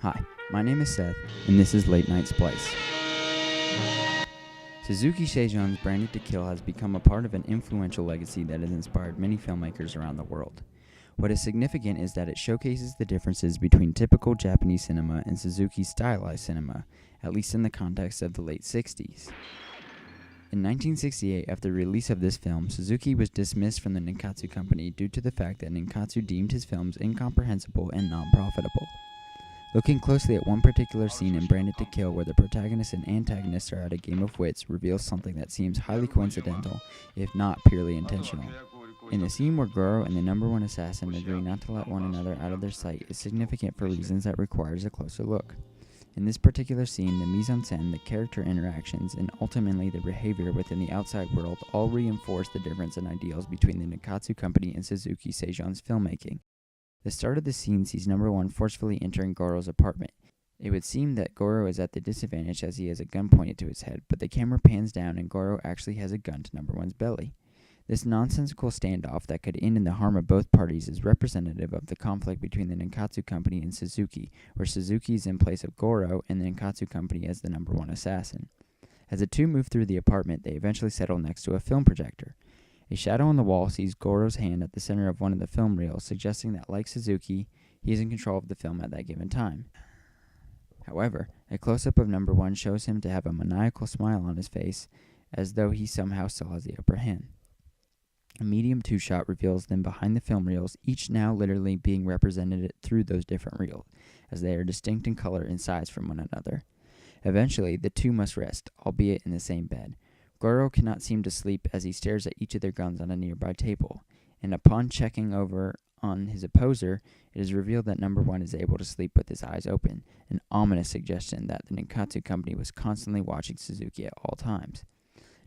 Hi, my name is Seth, and this is Late Night Splice. Suzuki Seijon's Branded to Kill has become a part of an influential legacy that has inspired many filmmakers around the world. What is significant is that it showcases the differences between typical Japanese cinema and Suzuki's stylized cinema, at least in the context of the late 60s. In 1968, after the release of this film, Suzuki was dismissed from the Nikkatsu company due to the fact that Nikkatsu deemed his films incomprehensible and non-profitable. Looking closely at one particular scene in Branded to Kill where the protagonist and antagonist are at a game of wits reveals something that seems highly coincidental, if not purely intentional. In the scene where Goro and the number one assassin agree not to let one another out of their sight is significant for reasons that requires a closer look. In this particular scene, the mise-en-scène, the character interactions, and ultimately the behavior within the outside world all reinforce the difference in ideals between the Nikkatsu company and Suzuki Seijon's filmmaking. The start of the scene sees number one forcefully entering Goro's apartment. It would seem that Goro is at the disadvantage as he has a gun pointed to his head, but the camera pans down and Goro actually has a gun to number one's belly. This nonsensical standoff that could end in the harm of both parties is representative of the conflict between the Nikkatsu company and Suzuki, where Suzuki is in place of Goro and the Nikkatsu company as the number one assassin. As the two move through the apartment, they eventually settle next to a film projector. A shadow on the wall sees Goro's hand at the center of one of the film reels, suggesting that, like Suzuki, he is in control of the film at that given time. However, a close-up of number one shows him to have a maniacal smile on his face, as though he somehow still has the upper hand. A medium two-shot reveals them behind the film reels, each now literally being represented through those different reels, as they are distinct in color and size from one another. Eventually, the two must rest, albeit in the same bed. Goro cannot seem to sleep as he stares at each of their guns on a nearby table, and upon checking over on his opposer, it is revealed that number one is able to sleep with his eyes open, an ominous suggestion that the Nikkatsu company was constantly watching Suzuki at all times.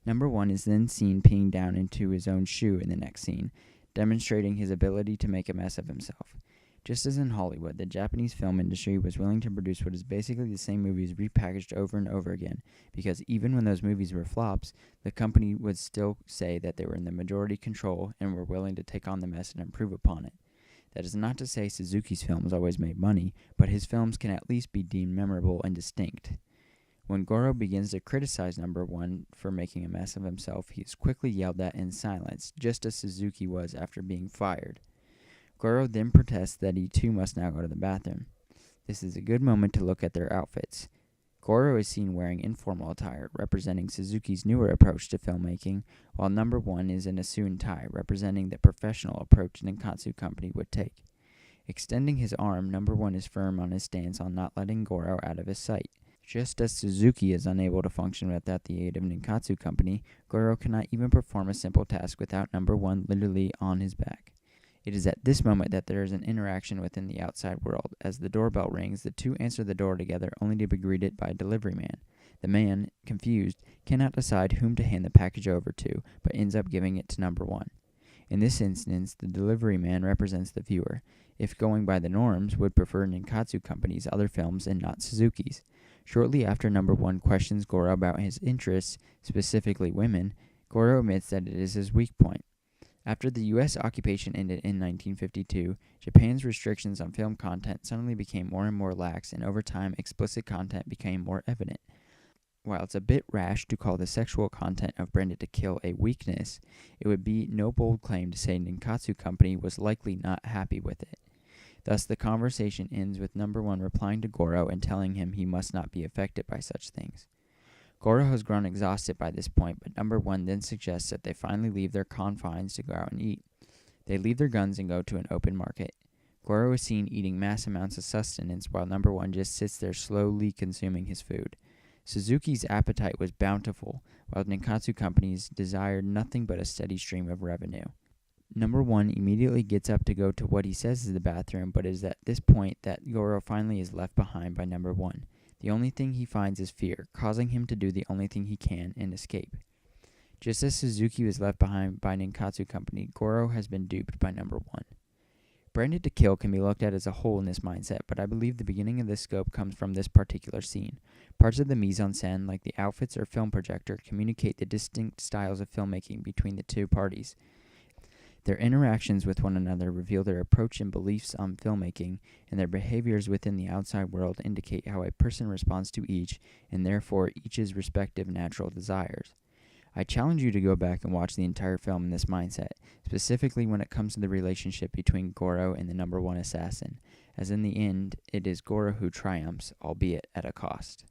Number one is then seen peeing down into his own shoe in the next scene, demonstrating his ability to make a mess of himself. Just as in Hollywood, the Japanese film industry was willing to produce what is basically the same movies repackaged over and over again, because even when those movies were flops, the company would still say that they were in the majority control and were willing to take on the mess and improve upon it. That is not to say Suzuki's films always made money, but his films can at least be deemed memorable and distinct. When Goro begins to criticize number one for making a mess of himself, he is quickly yelled at and silenced, just as Suzuki was after being fired. Goro then protests that he too must now go to the bathroom. This is a good moment to look at their outfits. Goro is seen wearing informal attire, representing Suzuki's newer approach to filmmaking, while number one is in a suit and tie, representing the professional approach Nikkatsu company would take. Extending his arm, number one is firm on his stance on not letting Goro out of his sight. Just as Suzuki is unable to function without the aid of Nikkatsu company, Goro cannot even perform a simple task without number one literally on his back. It is at this moment that there is an interaction within the outside world. As the doorbell rings, the two answer the door together only to be greeted by a delivery man. The man, confused, cannot decide whom to hand the package over to, but ends up giving it to number one. In this instance, the delivery man represents the viewer, if going by the norms, would prefer Nikkatsu company's other films and not Suzuki's. Shortly after number one questions Goro about his interests, specifically women, Goro admits that it is his weak point. After the U.S. occupation ended in 1952, Japan's restrictions on film content suddenly became more and more lax, and over time, explicit content became more evident. While it's a bit rash to call the sexual content of Branded to Kill a weakness, it would be no bold claim to say Nikkatsu company was likely not happy with it. Thus, the conversation ends with number one replying to Goro and telling him he must not be affected by such things. Goro has grown exhausted by this point, but number one then suggests that they finally leave their confines to go out and eat. They leave their guns and go to an open market. Goro is seen eating mass amounts of sustenance while number one just sits there slowly consuming his food. Suzuki's appetite was bountiful, while Nikkatsu companies desired nothing but a steady stream of revenue. Number one immediately gets up to go to what he says is the bathroom, but it is at this point that Goro finally is left behind by number one. The only thing he finds is fear, causing him to do the only thing he can and escape. Just as Suzuki was left behind by Nikkatsu company, Goro has been duped by number one. Branded to Kill can be looked at as a whole in this mindset, but I believe the beginning of this scope comes from this particular scene. Parts of the mise-en-scène, like the outfits or film projector, communicate the distinct styles of filmmaking between the two parties. Their interactions with one another reveal their approach and beliefs on filmmaking, and their behaviors within the outside world indicate how a person responds to each, and therefore each's respective natural desires. I challenge you to go back and watch the entire film in this mindset, specifically when it comes to the relationship between Goro and the number one assassin, as in the end, it is Goro who triumphs, albeit at a cost.